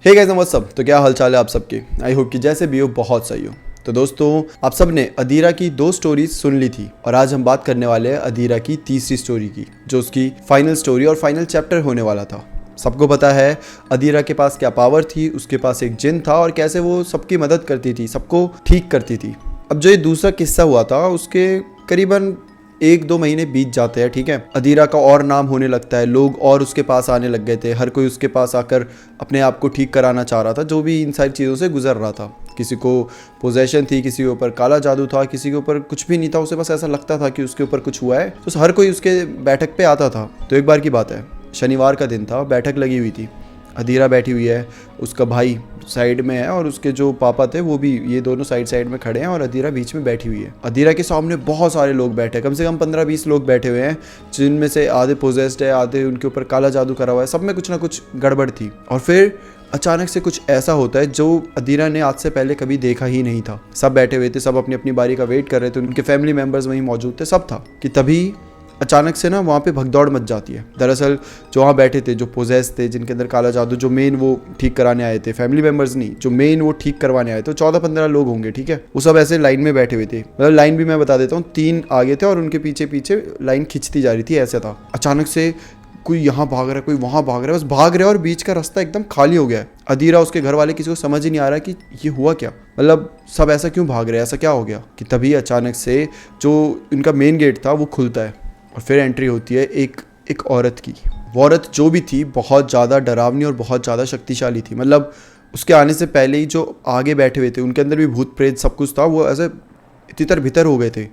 Hey guys what's up. तो क्या हालचाल है आप सबके। आई होप कि जैसे भी हो बहुत सही हो। तो दोस्तों आप सब ने अदीरा की 2 स्टोरीज सुन ली थी और आज हम बात करने वाले हैं अदीरा की तीसरी स्टोरी की, जो उसकी फाइनल स्टोरी और फाइनल चैप्टर होने वाला था। सबको पता है अदीरा के पास क्या पावर थी, उसके पास एक जिन था और कैसे वो सबकी मदद करती थी, सबको ठीक करती थी। अब जो ये दूसरा किस्सा हुआ था उसके करीबन 1-2 महीने बीत जाते हैं, ठीक है। अदीरा का और नाम होने लगता है, लोग और उसके पास आने लग गए थे, हर कोई उसके पास आकर अपने आप को ठीक कराना चाह रहा था, जो भी इन सारी चीज़ों से गुजर रहा था। किसी को पोजेशन थी, किसी के ऊपर काला जादू था, किसी के ऊपर कुछ भी नहीं था, उसे बस ऐसा लगता था कि उसके ऊपर कुछ हुआ है। तो हर कोई उसके बैठक पे आता था। तो एक बार की बात है, शनिवार का दिन था, बैठक लगी हुई थी। अदीरा बैठी हुई है, उसका भाई साइड में है और उसके जो पापा थे वो भी, ये दोनों साइड में खड़े हैं और अदीरा बीच में बैठी हुई है। अदीरा के सामने बहुत सारे लोग बैठे हैं, कम से कम 15-20 लोग बैठे हुए हैं, जिनमें से आधे पोजेस्ड है, आधे उनके ऊपर काला जादू करा हुआ है, सब में कुछ ना कुछ गड़बड़ थी। और फिर अचानक से कुछ ऐसा होता है जो अदीरा ने आज से पहले कभी देखा ही नहीं था। सब बैठे हुए थे, सब अपनी अपनी बारी का वेट कर रहे थे, उनके फैमिली मेम्बर्स वहीं मौजूद थे, सब था कि तभी अचानक से ना वहाँ पे भगदौड़ मच जाती है। दरअसल जो वहाँ बैठे थे, जो पोजेस थे, जिनके अंदर काला जादू, जो मेन वो ठीक कराने आए थे, फैमिली मेंबर्स नहीं, जो मेन वो ठीक करवाने आए थे, 14-15 लोग होंगे, ठीक है। वो सब ऐसे लाइन में बैठे हुए थे, मतलब लाइन भी मैं बता देता हूँ, 3 आगे थे और उनके पीछे पीछे लाइन खिंचती जा रही थी, ऐसा था। अचानक से कोई यहाँ भाग रहा है, कोई वहाँ भाग रहा है, बस भाग रहे हैं और बीच का रास्ता एकदम खाली हो गया है। अदीरा, उसके घर वाले, किसी को समझ ही नहीं आ रहा कि ये हुआ क्या, मतलब सब ऐसा क्यों भाग रहे हैं, ऐसा क्या हो गया। कि तभी अचानक से जो इनका मेन गेट था वो खुलता है और फिर एंट्री होती है एक औरत की। वो औरत जो भी थी बहुत ज़्यादा डरावनी और बहुत ज़्यादा शक्तिशाली थी। मतलब उसके आने से पहले ही जो आगे बैठे हुए थे उनके अंदर भी भूत प्रेत सब कुछ था, वो ऐसे तितर भीतर हो गए थे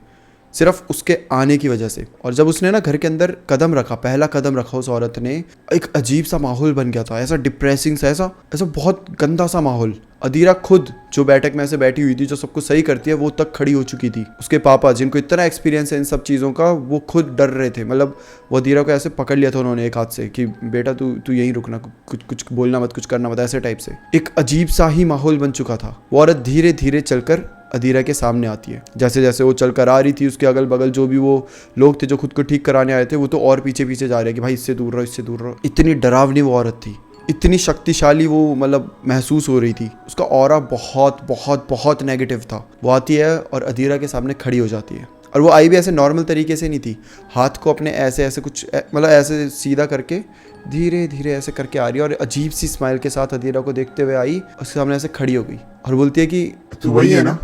सिर्फ उसके आने की वजह से। और जब उसने ना घर के अंदर कदम रखा, पहला कदम रखा उस औरत ने, एक अजीब सा माहौल बन गया था, ऐसा डिप्रेसिंग सा, ऐसा बहुत गंदा सा माहौल। अदीरा खुद जो बैठक में ऐसे बैठी हुई थी, जो सबको सही करती है, वो तक खड़ी हो चुकी थी। उसके पापा, जिनको इतना एक्सपीरियंस है इन सब चीज़ों का, वो खुद डर रहे थे। मतलब वो अदीरा को ऐसे पकड़ लिया था उन्होंने एक हाथ से कि बेटा तू यहीं रुकना, कुछ बोलना मत, कुछ करना मत, ऐसे टाइप से। एक अजीब सा ही माहौल बन चुका था। वो औरत धीरे धीरे चलकर अदीरा के सामने आती है। जैसे जैसे वो चलकर आ रही थी, उसके अगल बगल जो भी वो लोग थे जो खुद को ठीक कराने आए थे, वो तो और पीछे पीछे जा रहे हैं कि भाई इससे दूर रहो, इससे दूर रहो। इतनी डरावनी वो औरत थी, इतनी शक्तिशाली वो मतलब महसूस हो रही थी। उसका ऑरा बहुत बहुत बहुत नेगेटिव था। वो आती है और अदीरा के सामने खड़ी हो जाती है। और वो आई भी ऐसे नॉर्मल तरीके से नहीं थी, हाथ को अपने ऐसे ऐसे कुछ मतलब ऐसे सीधा करके धीरे धीरे ऐसे करके आ रही है और अजीब सी स्माइल के साथ अदीरा को देखते हुए आई, उसके सामने ऐसे खड़ी हो गई और बोलती है कि तू वही है ना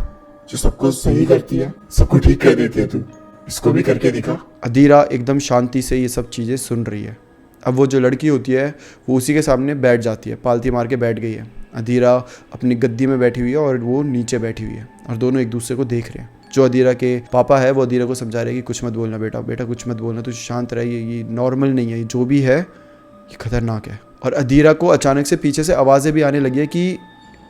जो सबको सही करती है, सबको ठीक कर देती है, तू इसको भी करके दिखा। अदीरा एकदम शांति से ये सब चीज़ें सुन रही है। अब वो जो लड़की होती है वो उसी के सामने बैठ जाती है, पालती मार के बैठ गई है। अदीरा अपनी गद्दी में बैठी हुई है और वो नीचे बैठी हुई है और दोनों एक दूसरे को देख रहे हैं। जो अदीरा के पापा है वो अदीरा को समझा रहे हैं कि कुछ मत बोलना बेटा, बेटा कुछ मत बोलना, तू शांत रहिए, ये नॉर्मल नहीं है, ये जो भी है ये खतरनाक है। और अदीरा को अचानक से पीछे से आवाज़ें भी आने लगी है कि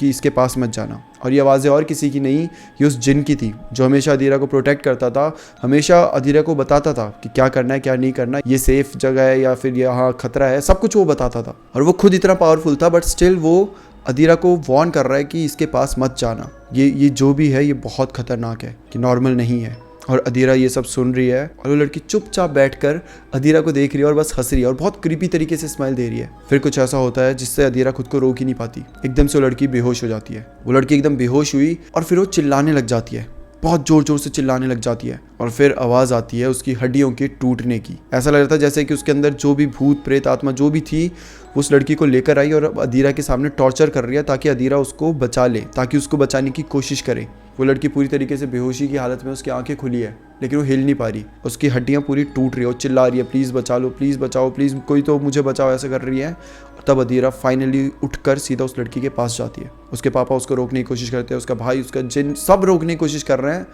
इसके पास मत जाना। और ये आवाज़ें और किसी की नहीं, ये उस जिन की थी जो हमेशा अदीरा को प्रोटेक्ट करता था, हमेशा अदीरा को बताता था कि क्या करना है क्या नहीं करना, ये सेफ जगह है या फिर यहाँ खतरा है, सब कुछ वो बताता था। और वो खुद इतना पावरफुल था, बट स्टिल वो अदीरा को वार्न कर रहा है कि इसके पास मत जाना, ये जो भी है ये बहुत खतरनाक है, कि नॉर्मल नहीं है। और अदीरा ये सब सुन रही है और वो लड़की चुपचाप बैठकर अदीरा को देख रही है और बस हंस रही है और बहुत क्रीपी तरीके से स्माइल दे रही है। फिर कुछ ऐसा होता है जिससे अदीरा खुद को रोक ही नहीं पाती। एकदम से वो लड़की बेहोश हो जाती है। वो लड़की एकदम बेहोश हुई और फिर वो चिल्लाने लग जाती है, बहुत जोर जोर से चिल्लाने लग जाती है। और फिर आवाज़ आती है उसकी हड्डियों के टूटने की। ऐसा लग रहा था जैसे कि उसके अंदर जो भी भूत प्रेत आत्मा जो भी थी उस लड़की को लेकर आई और अब अदीरा के सामने टॉर्चर कर रही है ताकि अदीरा उसको बचा ले, ताकि उसको बचाने की कोशिश करे। वो लड़की पूरी तरीके से बेहोशी की हालत में, उसकी आंखें खुली है लेकिन वो हिल नहीं पा रही, उसकी हड्डियाँ पूरी टूट रही है, वो चिल्ला रही है प्लीज़ बचा लो, प्लीज़ बचाओ, प्लीज़ कोई तो मुझे बचाओ, ऐसे कर रही है। और तब अदीरा फाइनली उठकर सीधा उस लड़की के पास जाती है। उसके पापा उसको रोकने की कोशिश करते हैं, उसका भाई, उसका जिन, सब रोकने की कोशिश कर रहे हैं।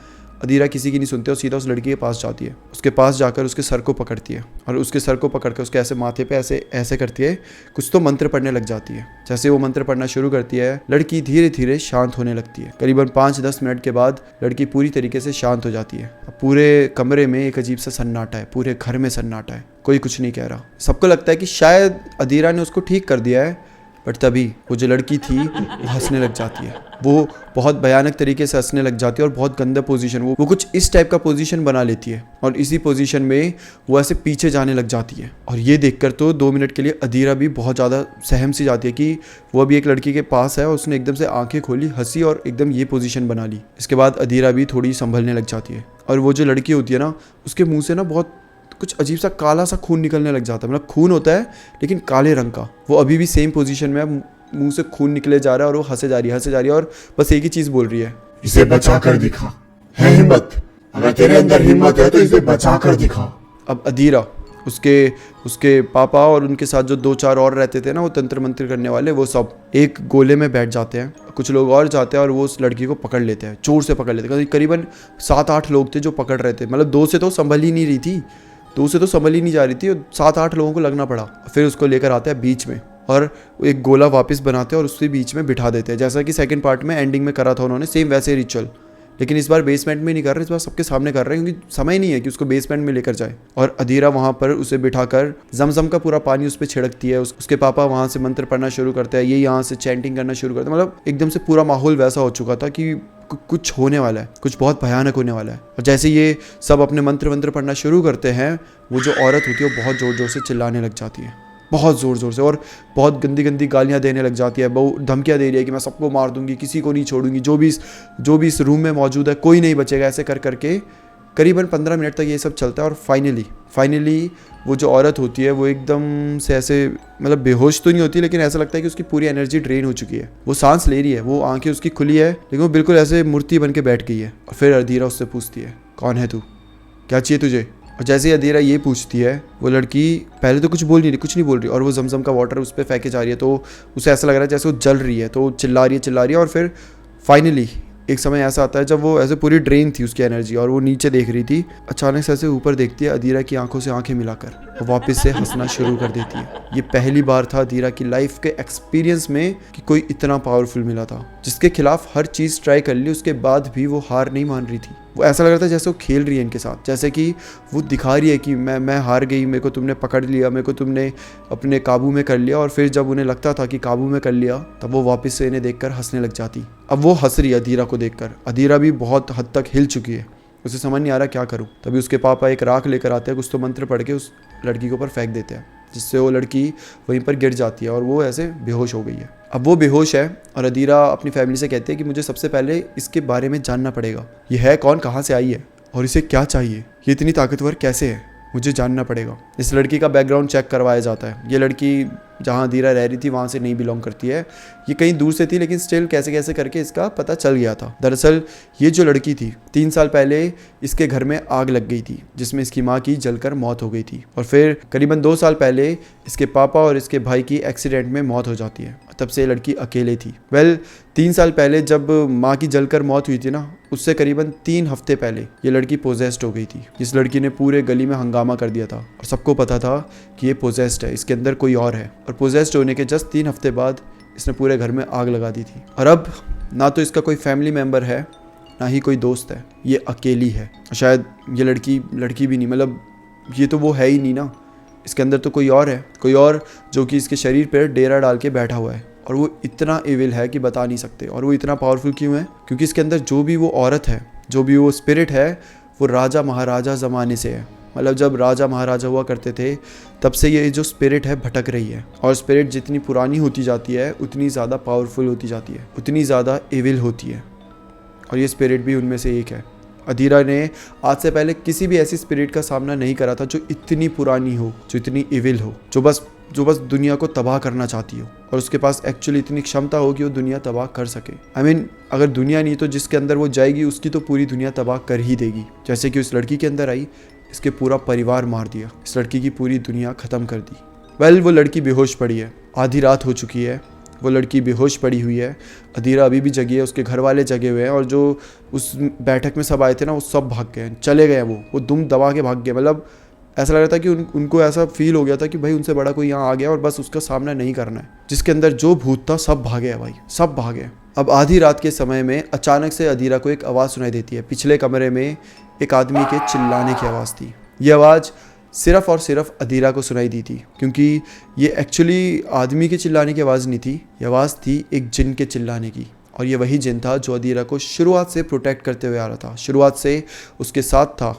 अदीरा किसी की नहीं सुनते और सीधा उस लड़की के पास जाती है। उसके पास जाकर उसके सर को पकड़ती है और उसके सर को पकड़ कर उसके ऐसे माथे पे ऐसे ऐसे करती है, कुछ तो मंत्र पढ़ने लग जाती है। जैसे वो मंत्र पढ़ना शुरू करती है, लड़की धीरे धीरे शांत होने लगती है। करीबन 5-10 मिनट के बाद लड़की पूरी तरीके से शांत हो जाती है। पूरे कमरे में एक अजीब सा सन्नाटा है, पूरे घर में सन्नाटा है, कोई कुछ नहीं कह रहा। सबको लगता है कि शायद अदीरा ने उसको ठीक कर दिया है, बट तभी वो जो लड़की थी वो हंसने लग जाती है। वो बहुत भयानक तरीके से हंसने लग जाती है और बहुत गंदा पोजीशन, वो कुछ इस टाइप का पोजीशन बना लेती है और इसी पोजीशन में वो ऐसे पीछे जाने लग जाती है। और ये देखकर तो 2 मिनट के लिए अधीरा भी बहुत ज़्यादा सहम सी जाती है कि वो अभी एक लड़की के पास है और उसने एकदम से आंखें खोली, हंसी और एकदम ये पोजीशन बना ली। इसके बाद अधीरा भी थोड़ी संभलने लग जाती है और वो जो लड़की होती है ना, उसके मुँह से ना बहुत कुछ अजीब सा काला सा खून निकलने लग जाता है, मतलब खून होता है लेकिन काले रंग का। वो अभी भी सेम पोजीशन में है, मुंह से खून निकले जा रहा है और वो हंसे जा रही है और बस एक ही चीज बोल रही है, इसे बचा कर दिखा। है हिम्मत, अगर तेरे अंदर हिम्मत है तो इसे बचा कर दिखा। अब अधीरा, उसके पापा और उनके साथ जो 2-4 और रहते थे ना, वो तंत्र मंत्र करने वाले, वो सब एक गोले में बैठ जाते हैं। कुछ लोग और जाते हैं और वो उस लड़की को पकड़ लेते हैं, जोर से पकड़ लेते हैं। करीबन 7-8 लोग थे जो पकड़ रहे थे, मतलब 2 से तो संभल ही नहीं रही थी, 2 से तो संभल ही नहीं जा रही थी, 7-8 लोगों को लगना पड़ा। फिर उसको लेकर आते हैं बीच में और एक गोला वापस बनाते हैं और उसके बीच में बिठा देते हैं, जैसा कि सेकंड पार्ट में एंडिंग में करा था उन्होंने, सेम वैसे रिचुअल। लेकिन इस बार बेसमेंट में नहीं कर रहे, इस बार सबके सामने कर रहे हैं क्योंकि समय नहीं है कि उसको बेसमेंट में लेकर जाए। और अधीरा वहाँ पर उसे बिठाकर जमजम का पूरा पानी उस पर छिड़कती है। उसके पापा वहाँ से मंत्र पढ़ना शुरू करते हैं, ये यहाँ से चैंटिंग करना शुरू करते हैं। मतलब एकदम से पूरा माहौल वैसा हो चुका था कि कुछ होने वाला है, कुछ बहुत भयानक होने वाला है। और जैसे ये सब अपने मंत्र पढ़ना शुरू करते हैं, वो जो औरत होती है वो बहुत ज़ोर ज़ोर से चिल्लाने लग जाती है, बहुत ज़ोर ज़ोर से, और बहुत गंदी गंदी गालियाँ देने लग जाती है। वो धमकियाँ दे रही है कि मैं सबको मार दूंगी, किसी को नहीं छोड़ूंगी, जो भी इस रूम में मौजूद है कोई नहीं बचेगा। ऐसे कर करके करीबन 15 मिनट तक ये सब चलता है। और फाइनली वो जो औरत होती है वो एकदम से ऐसे, मतलब बेहोश तो नहीं होती, लेकिन ऐसा लगता है कि उसकी पूरी एनर्जी ड्रेन हो चुकी है। वो सांस ले रही है, वो आंखें उसकी खुली है, लेकिन वो बिल्कुल ऐसे मूर्ति बन के बैठ गई है। और फिर अधीरा उससे पूछती है, कौन है तू, क्या चाहिए तुझे? और जैसे ही अधीरा ये पूछती है, वो लड़की पहले तो कुछ नहीं बोल रही और वो जमजम का वाटर उस पर फेंके जा रही है। तो उसे ऐसा लग रहा है जैसे वो जल रही है, तो चिल्ला रही है। और फिर फाइनली एक समय ऐसा आता है जब वो ऐसे पूरी ड्रेन थी उसकी एनर्जी और वो नीचे देख रही थी, अचानक से ऐसे ऊपर देखती है, अधीरा की आंखों से आंखें मिलाकर वो वापस से हंसना शुरू कर देती है। ये पहली बार था अधीरा की लाइफ के एक्सपीरियंस में कि कोई इतना पावरफुल मिला था, जिसके खिलाफ हर चीज़ ट्राई कर ली, उसके बाद भी वो हार नहीं मान रही थी। वो ऐसा लग रहा था जैसे वो खेल रही है इनके साथ, जैसे कि वो दिखा रही है कि मैं हार गई, मेरे को तुमने पकड़ लिया, मेरे को तुमने अपने काबू में कर लिया। और फिर जब उन्हें लगता था कि काबू में कर लिया, तब वो वापस से इन्हें देखकर हंसने लग जाती। अब वो हंस रही है अधीरा को देखकर। अधीरा भी बहुत हद तक हिल चुकी है, उसे समझ नहीं आ रहा क्या करूं। तभी उसके पापा एक राख लेकर आते हैं, कुछ तो मंत्र पढ़ के उस लड़की के ऊपर फेंक देते हैं, जिससे वो लड़की वहीं पर गिर जाती है और वो ऐसे बेहोश हो गई है। अब वो बेहोश है और अधीरा अपनी फैमिली से कहती है कि मुझे सबसे पहले इसके बारे में जानना पड़ेगा, ये है कौन, कहाँ से आई है और इसे क्या चाहिए, ये इतनी ताकतवर कैसे है, मुझे जानना पड़ेगा। इस लड़की का बैकग्राउंड चेक करवाया जाता है। ये लड़की जहाँ अधीरा रह रही थी वहाँ से नहीं बिलोंग करती है, ये कहीं दूर से थी, लेकिन स्टिल कैसे करके इसका पता चल गया था। दरअसल ये जो लड़की थी, 3 साल पहले इसके घर में आग लग गई थी, जिसमें इसकी माँ की जलकर मौत हो गई थी। और फिर करीबन 2 साल पहले इसके पापा और इसके भाई की एक्सीडेंट में मौत हो जाती है। तब से लड़की अकेले थी। 3 साल पहले जब माँ की जलकर मौत हुई थी ना, उससे करीबन 3 हफ्ते पहले ये लड़की पोजेस्ड हो गई थी। इस लड़की ने पूरे गली में हंगामा कर दिया था और सबको पता था कि ये पोजेस्ड है, इसके अंदर कोई और है। और पोजेस्ड होने के जस्ट 3 हफ्ते बाद इसने पूरे घर में आग लगा दी थी। और अब ना तो इसका कोई फैमिली मेम्बर है, ना ही कोई दोस्त है, ये अकेली है। शायद ये लड़की भी नहीं, मतलब ये तो वो है ही नहीं ना, इसके अंदर तो कोई और है, कोई और जो कि इसके शरीर पर डेरा डाल के बैठा हुआ है। और वो इतना इविल है कि बता नहीं सकते। और वो इतना पावरफुल क्यों है? क्योंकि इसके अंदर जो भी वो औरत है, जो भी वो स्पिरिट है, वो राजा महाराजा ज़माने से है। मतलब जब राजा महाराजा हुआ करते थे, तब से ये जो स्पिरिट है भटक रही है। और स्पिरिट जितनी पुरानी होती जाती है, उतनी ज़्यादा पावरफुल होती जाती है, उतनी ज़्यादा इविल होती है। और ये स्पिरिट भी उनमें से एक है। अधीरा ने आज से पहले किसी भी ऐसी स्पिरिट का सामना नहीं करा था जो इतनी पुरानी हो, जो इतनी इविल हो, जो बस दुनिया को तबाह करना चाहती हो। और उसके पास एक्चुअली इतनी क्षमता हो कि वो दुनिया तबाह कर सके। I mean, अगर दुनिया नहीं तो जिसके अंदर वो जाएगी उसकी तो पूरी दुनिया तबाह कर ही देगी। जैसे कि उस लड़की के अंदर आई, इसके पूरा परिवार मार दिया, इस लड़की की पूरी दुनिया ख़त्म कर दी। वो लड़की बेहोश पड़ी है, आधी रात हो चुकी है, वो लड़की बेहोश पड़ी हुई है। अधीरा अभी भी जगी है, उसके घर वाले जगे हुए हैं। और जो उस बैठक में सब आए थे ना, वो सब भाग गए, चले गए। वो दुम दबा के भाग गए। मतलब ऐसा लग रहा था कि उनको ऐसा फील हो गया था कि भाई उनसे बड़ा कोई यहाँ आ गया और बस उसका सामना नहीं करना है। जिसके अंदर जो भूत था सब भागे भाई, सब भागे। अब आधी रात के समय में अचानक से अधीरा को एक आवाज़ सुनाई देती है। पिछले कमरे में एक आदमी के चिल्लाने की आवाज़ थी। ये आवाज़ सिर्फ और सिर्फ अदीरा को सुनाई दी थी, क्योंकि ये एक्चुअली आदमी के चिल्लाने की आवाज़ नहीं थी, ये आवाज़ थी एक जिन के चिल्लाने की। और ये वही जिन था जो अदीरा को शुरुआत से प्रोटेक्ट करते हुए आ रहा था, शुरुआत से उसके साथ था,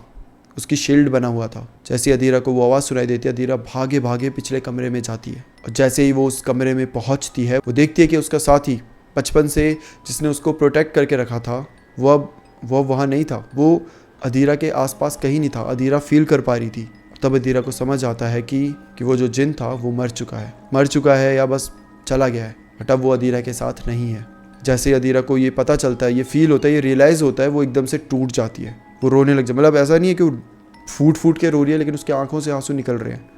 उसकी शील्ड बना हुआ था। जैसे अदीरा को वो आवाज़ सुनाई देती है, अदीरा भागे भागे पिछले कमरे में जाती है, और जैसे ही वो उस कमरे में पहुंचती है, वो देखती है कि उसका साथी बचपन से जिसने उसको प्रोटेक्ट करके रखा था वो अब वहाँ नहीं था, वो अदीरा के आसपास कहीं नहीं था। अदीरा फील कर पा रही थी। तब अदीरा को समझ आता है कि वो जो जिन था वो मर चुका है या बस चला गया है, बट अब वो अदीरा के साथ नहीं है। जैसे अदीरा को ये पता चलता है, ये फील होता है, ये रियलाइज़ होता है, वो एकदम से टूट जाती है, वो रोने लग जाए। मतलब ऐसा नहीं है कि वो फूट के रो रही है, लेकिन उसकी आंखों से आंसू निकल रहे हैं।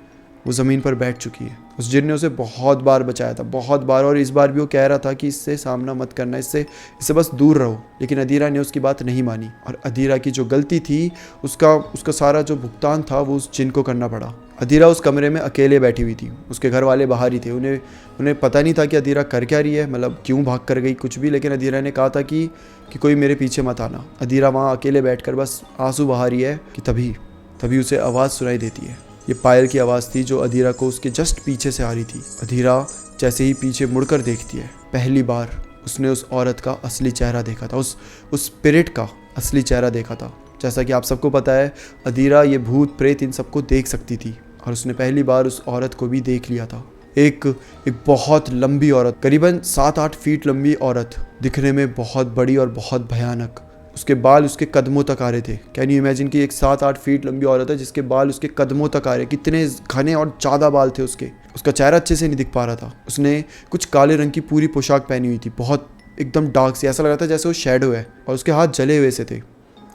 वो ज़मीन पर बैठ चुकी है। उस जिन ने उसे बहुत बार बचाया था, बहुत बार, और इस बार भी वो कह रहा था कि इससे सामना मत करना, इससे बस दूर रहो। लेकिन अदीरा ने उसकी बात नहीं मानी, और अदीरा की जो गलती थी उसका सारा जो भुगतान था वो उस जिन को करना पड़ा। अदीरा उस कमरे में अकेले बैठी हुई थी, उसके घर वाले बाहर ही थे। उन्हें पता नहीं था कि अदीरा कर क्या रही है, मतलब क्यों भाग कर गई, कुछ भी। लेकिन अदीरा ने कहा था कि कोई मेरे पीछे मत आना। अदीरा वहाँ अकेले बैठकर बस आंसू बहा रही है कि तभी उसे आवाज़ सुनाई देती है। ये पायल की आवाज़ थी जो अदीरा को उसके जस्ट पीछे से आ रही थी। अदीरा जैसे ही पीछे मुड़कर देखती है, पहली बार उसने उस औरत का असली चेहरा देखा था, उस स्पिरिट का असली चेहरा देखा था। जैसा कि आप सबको पता है, अदीरा ये भूत प्रेत इन सबको देख सकती थी, और उसने पहली बार उस औरत को भी देख लिया था। एक बहुत लंबी औरत, करीबन 7-8 फीट लंबी औरत, दिखने में बहुत बड़ी और बहुत भयानक। उसके बाल उसके कदमों तक आ रहे थे। कैन यू इमेजिन कि एक 7-8 फीट लंबी औरत है जिसके बाल उसके कदमों तक आ रहे, कितने घने और ज़्यादा बाल थे उसके। उसका चेहरा अच्छे से नहीं दिख पा रहा था। उसने कुछ काले रंग की पूरी पोशाक पहनी हुई थी, बहुत एकदम डार्क सी, ऐसा लग रहा था जैसे वो शैडो है, और उसके हाथ जले हुए से थे,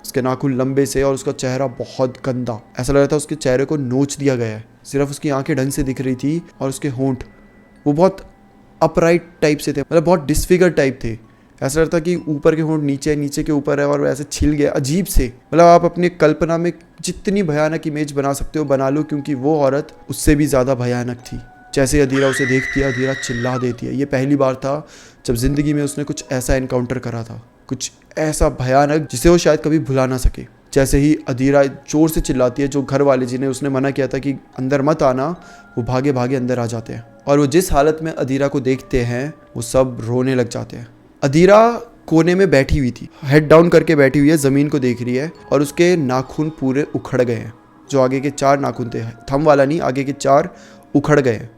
उसके नाखून लंबे से, और उसका चेहरा बहुत गंदा, ऐसा लग रहा था उसके चेहरे को नोच दिया गया है। सिर्फ उसकी आंखें ढंग से दिख रही थी, और उसके होंठ वो बहुत अपराइट टाइप से थे, मतलब बहुत डिसफिगर टाइप थे। ऐसा लगता कि ऊपर के होंठ नीचे के ऊपर है, और ऐसे छिल गया, अजीब से। मतलब आप अपनी कल्पना में जितनी भयानक इमेज बना सकते हो बना लो, क्योंकि वो औरत उससे भी ज़्यादा भयानक थी। जैसे अदीरा उसे देखती है, अदीरा चिल्ला देती है। ये पहली बार था जब ज़िंदगी में उसने कुछ ऐसा एनकाउंटर करा था, कुछ ऐसा भयानक जिसे वो शायद कभी भुला ना सके। जैसे ही अदीरा जोर से चिल्लाती है, जो घर वाले जिन्हें उसने मना किया था कि अंदर मत आना, वो भागे भागे अंदर आ जाते हैं, और वो जिस हालत में अदीरा को देखते हैं वो सब रोने लग जाते हैं। अदीरा कोने में बैठी हुई थी, हेड डाउन करके बैठी हुई है, ज़मीन को देख रही है, और उसके नाखून पूरे उखड़ गए हैं। जो आगे के 4 नाखून थे, थंब वाला नहीं, आगे के 4 उखड़ गए हैं,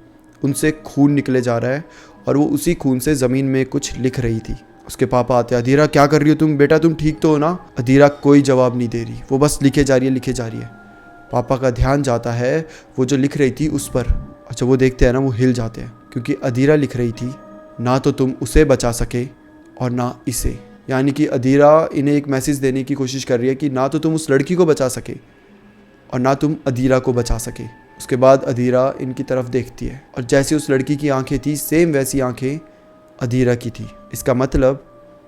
उनसे खून निकले जा रहा है, और वो उसी खून से ज़मीन में कुछ लिख रही थी। उसके पापा आते हैं, अदीरा क्या कर रही हो तुम, बेटा तुम ठीक तो हो ना? अदीरा कोई जवाब नहीं दे रही, वो बस लिखे जा रही है। पापा का ध्यान जाता है वो जो लिख रही थी उस पर, और जब वो देखते हैं ना, वो हिल जाते हैं, क्योंकि अदीरा लिख रही थी, ना तो तुम उसे बचा सके और ना इसे। यानी कि अदीरा इन्हें एक मैसेज देने की कोशिश कर रही है कि ना तो तुम उस लड़की को बचा सके और ना तुम अदीरा को बचा सके। उसके बाद अदीरा इनकी तरफ देखती है, और जैसी उस लड़की की आंखें थी, सेम वैसी आंखें अदीरा की थी। इसका मतलब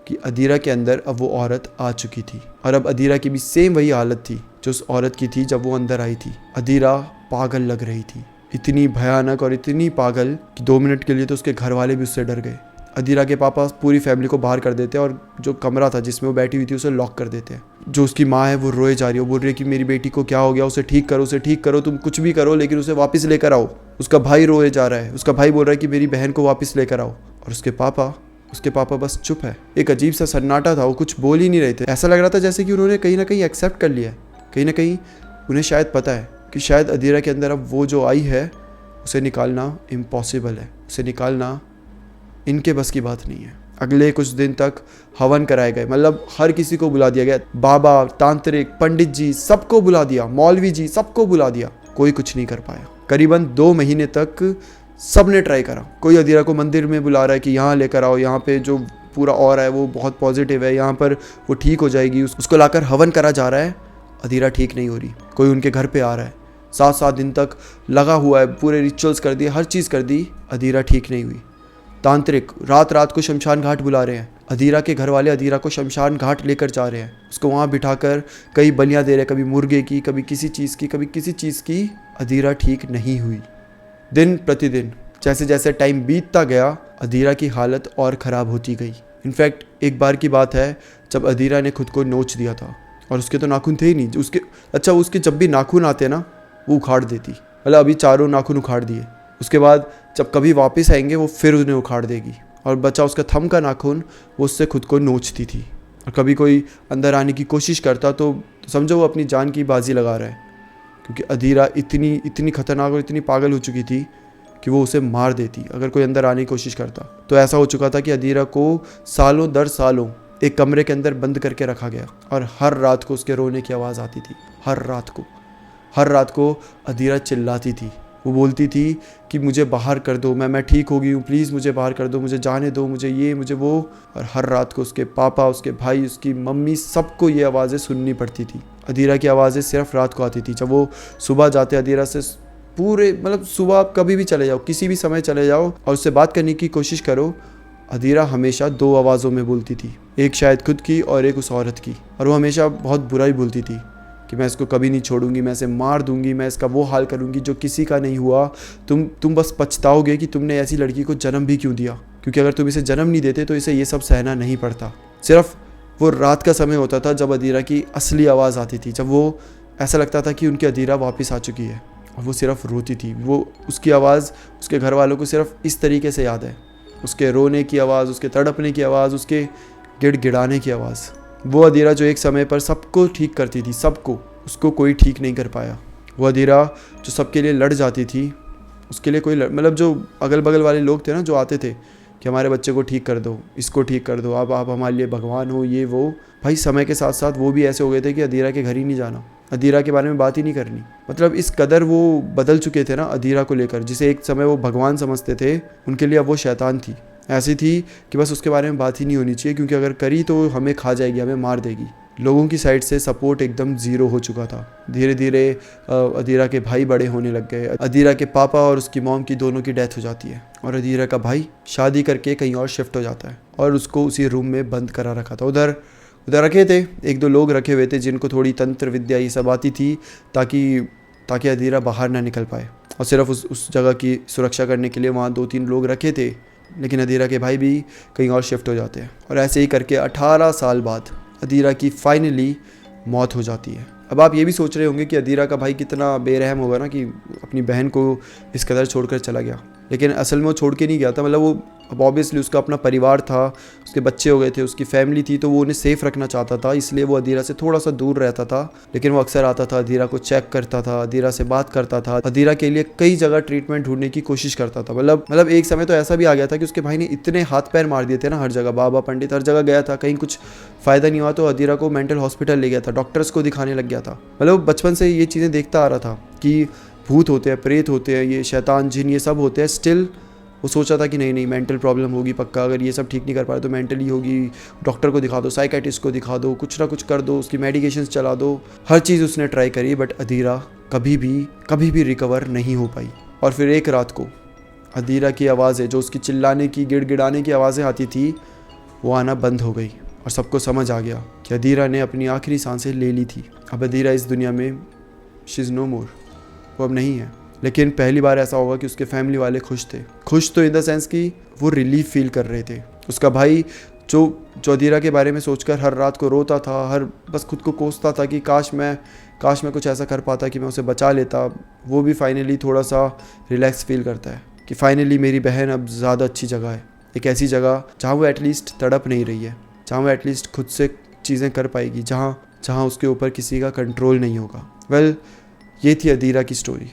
कि अदीरा के अंदर अब वो औरत आ चुकी थी, और अब अदीरा की भी सेम वही हालत थी जो उस औरत की थी जब वो अंदर आई थी। अदीरा पागल लग रही थी, इतनी भयानक और इतनी पागल कि 2 मिनट के लिए तो उसके घर वाले भी उससे डर गए। अदीरा के पापा पूरी फैमिली को बाहर कर देते हैं, और जो कमरा था जिसमें वो बैठी हुई थी उसे लॉक कर देते हैं। जो उसकी माँ है वो रोए जा रही है, वो बोल रही है कि मेरी बेटी को क्या हो गया, उसे ठीक करो, तुम कुछ भी करो, लेकिन उसे वापस लेकर आओ। उसका भाई रोए जा रहा है, उसका भाई बोल रहा है कि मेरी बहन को वापस लेकर आओ, और उसके पापा बस चुप है। एक अजीब सा सन्नाटा था, वो कुछ बोल ही नहीं रहे थे। ऐसा लग रहा था जैसे कि उन्होंने कहीं ना कहीं एक्सेप्ट कर लिया है, कहीं ना कहीं उन्हें शायद पता है कि शायद अदीरा के अंदर अब वो जो आई है उसे निकालना इम्पॉसिबल है, उसे निकालना इनके बस की बात नहीं है। अगले कुछ दिन तक हवन कराए गए, मतलब हर किसी को बुला दिया गया, बाबा, तांत्रिक, पंडित जी, सबको बुला दिया, मौलवी जी, सबको बुला दिया, कोई कुछ नहीं कर पाया। करीबन 2 महीने तक सब ने ट्राई करा। कोई अदीरा को मंदिर में बुला रहा है कि यहाँ लेकर आओ, यहाँ पे जो पूरा और है वो बहुत पॉजिटिव है, यहाँ पर वो ठीक हो जाएगी, उसको लाकर हवन करा जा रहा है, अदीरा ठीक नहीं हो रही। कोई उनके घर पे आ रहा है, 7-7 दिन तक लगा हुआ है, पूरे रिचुअल्स कर दिए, हर चीज़ कर दी, अदीरा ठीक नहीं हुई। तांत्रिक रात को शमशान घाट बुला रहे हैं, अदीरा के घर वाले अदीरा को शमशान घाट लेकर जा रहे हैं, उसको वहाँ बिठाकर कई बलियाँ दे रहे हैं, कभी मुर्गे की, कभी किसी चीज़ की। अदीरा ठीक नहीं हुई। दिन प्रतिदिन जैसे जैसे टाइम बीतता गया, अदीरा की हालत और ख़राब होती गई। इनफैक्ट एक बार की बात है जब अदीरा ने खुद को नोच दिया था, और उसके तो नाखून थे ही नहीं, उसके जब भी नाखून आते हैं ना वो उखाड़ देती, मतलब अभी चारों नाखून उखाड़ दिए, उसके बाद जब कभी वापस आएंगे वो फिर उन्हें उखाड़ देगी, और बचा उसका थंब का नाखून, वो उससे खुद को नोचती थी। और कभी कोई अंदर आने की कोशिश करता तो समझो वो अपनी जान की बाजी लगा रहा है, क्योंकि अधीरा इतनी खतरनाक और इतनी पागल हो चुकी थी कि वो उसे मार देती अगर कोई अंदर आने की कोशिश करता। तो ऐसा हो चुका था कि अधीरा को सालों दर सालों एक कमरे के अंदर बंद करके रखा गया, और हर रात को उसके रोने की आवाज़ आती थी। हर रात को अधीरा चिल्लाती थी, वो बोलती थी कि मुझे बाहर कर दो, मैं ठीक हो गई हूँ, प्लीज़ मुझे बाहर कर दो, मुझे जाने दो, मुझे ये मुझे वो। और हर रात को उसके पापा, उसके भाई, उसकी मम्मी, सबको ये आवाज़ें सुननी पड़ती थी। अधीरा की आवाज़ें सिर्फ रात को आती थी। जब वो सुबह जाते अधीरा से पूरे, मतलब सुबह आप कभी भी चले जाओ, किसी भी समय चले जाओ और उससे बात करने की कोशिश करो, अधीरा हमेशा 2 आवाज़ों में बोलती थी, एक शायद खुद की और एक उस औरत की। और वो हमेशा बहुत बुरा ही बोलती थी कि मैं इसको कभी नहीं छोड़ूंगी, मैं इसे मार दूंगी, मैं इसका वो हाल करूंगी जो किसी का नहीं हुआ। तुम बस पछताओगे कि तुमने ऐसी लड़की को जन्म भी क्यों दिया, क्योंकि अगर तुम इसे जन्म नहीं देते तो इसे ये सब सहना नहीं पड़ता। सिर्फ वो रात का समय होता था जब अधीरा की असली आवाज़ आती थी, जब वो ऐसा लगता था कि उनकी अधीरा वापस आ चुकी है, और वो सिर्फ रोती थी। वो उसकी आवाज़ उसके घर वालों को सिर्फ इस तरीके से याद है, उसके रोने की आवाज़, उसके तड़पने की आवाज़, उसके गिड़गिड़ाने की आवाज़। वो अधीरा जो एक समय पर सबको ठीक करती थी, सबको, उसको कोई ठीक नहीं कर पाया। वो अधीरा जो सबके लिए लड़ जाती थी, उसके लिए कोई मतलब जो अगल बगल वाले लोग थे ना, जो आते थे कि हमारे बच्चे को ठीक कर दो, इसको ठीक कर दो, आप हमारे लिए भगवान हो, ये वो, भाई समय के साथ साथ वो भी ऐसे हो गए थे कि अधीरा के घर ही नहीं जाना, अधीरा के बारे में बात ही नहीं करनी। मतलब इस कदर वो बदल चुके थे ना अधीरा को लेकर, जिसे एक समय वो भगवान समझते थे, उनके लिए अब वो शैतान थी। ऐसी थी कि बस उसके बारे में बात ही नहीं होनी चाहिए, क्योंकि अगर करी तो हमें खा जाएगी, हमें मार देगी। लोगों की साइड से सपोर्ट एकदम ज़ीरो हो चुका था। धीरे धीरे अधीरा के भाई बड़े होने लग गए। अधीरा के पापा और उसकी मॉम की दोनों की डेथ हो जाती है, और अधीरा का भाई शादी करके कहीं और शिफ्ट हो जाता है, और उसको उसी रूम में बंद करा रखा था। उधर रखे थे 1-2 लोग रखे हुए थे जिनको थोड़ी तंत्र विद्या ये सब आती थी, ताकि अधीरा बाहर ना निकल पाए, और सिर्फ उस जगह की सुरक्षा करने के लिए वहाँ 2-3 लोग रखे थे। लेकिन अधीरा के भाई भी कहीं और शिफ्ट हो जाते हैं, और ऐसे ही करके 18 साल बाद अधीरा की फाइनली मौत हो जाती है। अब आप ये भी सोच रहे होंगे कि अधीरा का भाई कितना बेरहम होगा ना, कि अपनी बहन को इस कदर छोड़कर चला गया। लेकिन असल में वो छोड़ के नहीं गया था, मतलब वो अब ऑब्वियसली उसका अपना परिवार था, उसके बच्चे हो गए थे, उसकी फैमिली थी, तो वो उन्हें सेफ रखना चाहता था, इसलिए वो अधीरा से थोड़ा सा दूर रहता था। लेकिन वो अक्सर आता था, अधीरा को चेक करता था, अधीरा से बात करता था, अधीरा के लिए कई जगह ट्रीटमेंट ढूंढने की कोशिश करता था। मतलब एक समय तो ऐसा भी आ गया था कि उसके भाई ने इतने हाथ पैर मार दिए थे ना, हर जगह बाबा पंडित हर जगह गया था, कहीं कुछ फ़ायदा नहीं हुआ तो अधीरा को मेंटल हॉस्पिटल ले गया था, डॉक्टर्स को दिखाने लग गया था। मतलब वो बचपन से ये चीज़ें देखता आ रहा था कि भूत होते हैं, प्रेत होते हैं, ये शैतान जिन ये सब होते हैं। स्टिल वो सोचा था कि नहीं मेंटल प्रॉब्लम होगी पक्का, अगर ये सब ठीक नहीं कर पाए तो मेंटली होगी, डॉक्टर को दिखा दो, साइकेट्रिस्ट को दिखा दो, कुछ ना कुछ कर दो, उसकी मेडिकेशंस चला दो, हर चीज़ उसने ट्राई करी, बट अधीरा कभी भी रिकवर नहीं हो पाई। और फिर एक रात को अधीरा की आवाज़ें, जो उसकी चिल्लाने की, गिड़गिड़ाने की आवाज़ें आती थी, वो आना बंद हो गई, और सबको समझ आ गया कि अधीरा ने अपनी आखिरी सांसें ले ली थी। अब अधीरा इस दुनिया में शी इज़ नो मोर, वो अब नहीं है। लेकिन पहली बार ऐसा होगा कि उसके फैमिली वाले खुश थे। खुश तो इन द सेंस कि वो रिलीफ फील कर रहे थे। उसका भाई जो अधीरा के बारे में सोचकर हर रात को रोता था, बस खुद को कोसता था कि काश मैं कुछ ऐसा कर पाता कि मैं उसे बचा लेता, वो भी फाइनली थोड़ा सा रिलैक्स फील करता है कि फाइनली मेरी बहन अब ज़्यादा अच्छी जगह है, एक ऐसी जगह जहाँ वो एटलीस्ट तड़प नहीं रही है, जहाँ वो एटलीस्ट खुद से चीज़ें कर पाएगी, जहाँ उसके ऊपर किसी का कंट्रोल नहीं होगा। वेल, ये थी अधीरा की स्टोरी।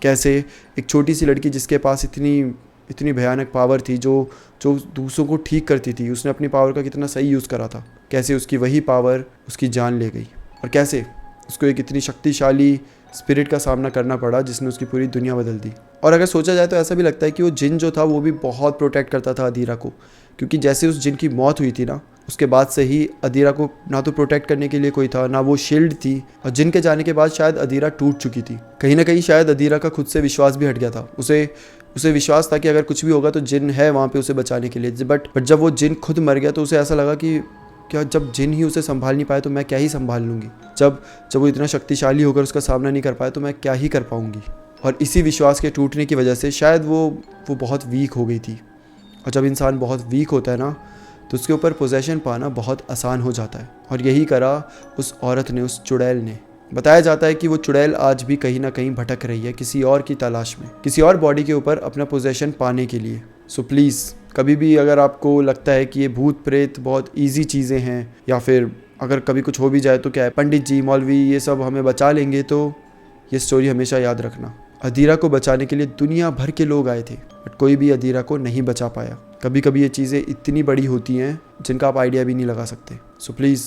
कैसे एक छोटी सी लड़की जिसके पास इतनी भयानक पावर थी, जो दूसरों को ठीक करती थी, उसने अपनी पावर का कितना सही यूज़ करा था, कैसे उसकी वही पावर उसकी जान ले गई, और कैसे उसको एक इतनी शक्तिशाली स्पिरिट का सामना करना पड़ा जिसने उसकी पूरी दुनिया बदल दी। और अगर सोचा जाए तो ऐसा भी लगता है कि वो जिन जो था वो भी बहुत प्रोटेक्ट करता था अधीरा को, क्योंकि जैसे उस जिन की मौत हुई थी ना, उसके बाद से ही अधीरा को ना तो प्रोटेक्ट करने के लिए कोई था, ना वो शील्ड थी, और जिन के जाने के बाद शायद अधीरा टूट चुकी थी। कहीं ना कहीं शायद अधीरा का खुद से विश्वास भी हट गया था। उसे विश्वास था कि अगर कुछ भी होगा तो जिन है वहाँ पे उसे बचाने के लिए, बट जब वो जिन खुद मर गया तो उसे ऐसा लगा कि क्या जब जिन ही उसे संभाल नहीं पाए तो मैं क्या ही संभाल लूँगी, जब वो इतना शक्तिशाली होकर उसका सामना नहीं कर पाया तो मैं क्या ही कर पाऊँगी। और इसी विश्वास के टूटने की वजह से शायद वो बहुत वीक हो गई थी, और जब इंसान बहुत वीक होता है ना तो उसके ऊपर पोजेशन पाना बहुत आसान हो जाता है। और यही करा उस औरत ने, उस चुड़ैल ने, बताया जाता है कि वो चुड़ैल आज भी कहीं ना कहीं भटक रही है किसी और की तलाश में, किसी और बॉडी के ऊपर अपना पोजेशन पाने के लिए। सो प्लीज़ कभी भी अगर आपको लगता है कि ये भूत प्रेत बहुत ईजी चीज़ें हैं, या फिर अगर कभी कुछ हो भी जाए तो क्या है, पंडित जी मौलवी ये सब हमें बचा लेंगे, तो ये स्टोरी हमेशा याद रखना। अधीरा को बचाने के लिए दुनिया भर के लोग आए थे, बट कोई भी अधीरा को नहीं बचा पाया। कभी कभी ये चीज़ें इतनी बड़ी होती हैं जिनका आप आइडिया भी नहीं लगा सकते। सो प्लीज़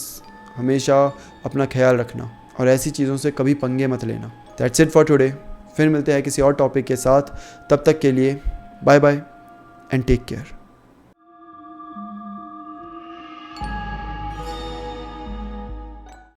हमेशा अपना ख्याल रखना और ऐसी चीज़ों से कभी पंगे मत लेना। That's it for today. फिर मिलते हैं किसी और टॉपिक के साथ, तब तक के लिए bye bye and take care.